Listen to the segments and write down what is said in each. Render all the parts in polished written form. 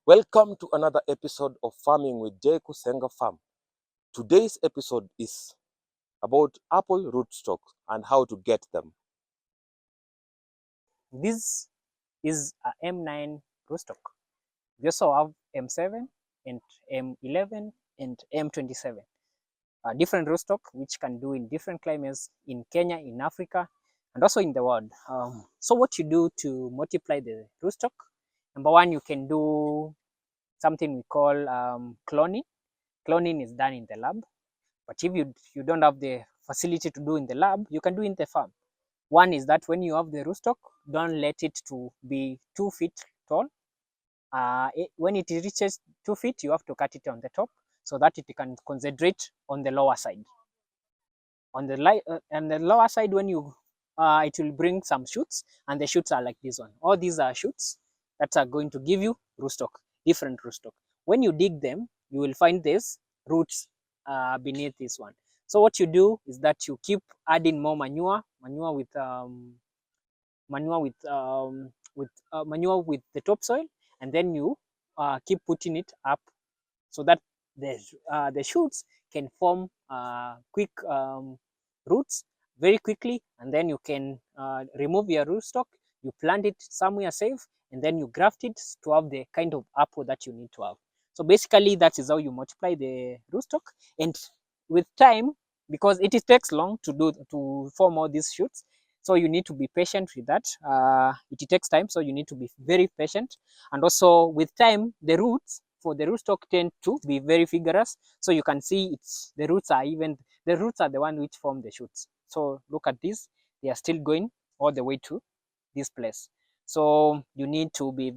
Welcome to another episode of Farming with J. Kusenga Farm. Today's episode is about apple rootstocks and how to get them. This is a M9 rootstock. We also have M7 and M11 and M27. Different rootstock which can do in different climates in Kenya, in Africa, and also in the world. So what you do to multiply the rootstock? Number one, you can do something we call cloning. Cloning is done in the lab, but if you don't have the facility to do in the lab, you can do in the farm. One is that when you have the rootstock, don't let it to be 2 feet tall. When it reaches 2 feet, you have to cut it on the top so that it can concentrate on the lower side. On the lower side, when you it will bring some shoots, and the shoots are like this one. All these are shoots that are going to give you rootstock, different rootstock. When you dig them, you will find these roots beneath this one. So what you do is that you keep adding more manure manure with the topsoil, and then you keep putting it up so that the shoots can form quick roots very quickly, and then you can remove your rootstock, you plant it somewhere safe, and then you graft it to have the kind of apple that you need to have. So basically, that is how you multiply the rootstock. And with time, because it takes long to form all these shoots, so you need to be patient with that. It takes time, so you need to be very patient. And also with time, the roots for the rootstock tend to be very vigorous. So you can see the roots are the one which form the shoots. So look at this, they are still going all the way to this place. So you need to be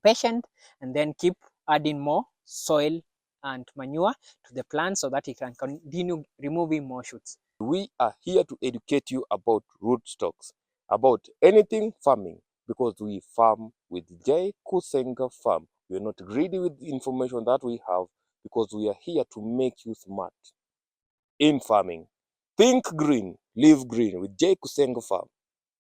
patient, and then keep adding more soil and manure to the plant so that it can continue removing more shoots. We are here to educate you about rootstocks, about anything farming, because we farm with J. Kusenga Farm. We are not greedy with the information that we have, because we are here to make you smart in farming. Think green, live green with J. Kusenga Farm.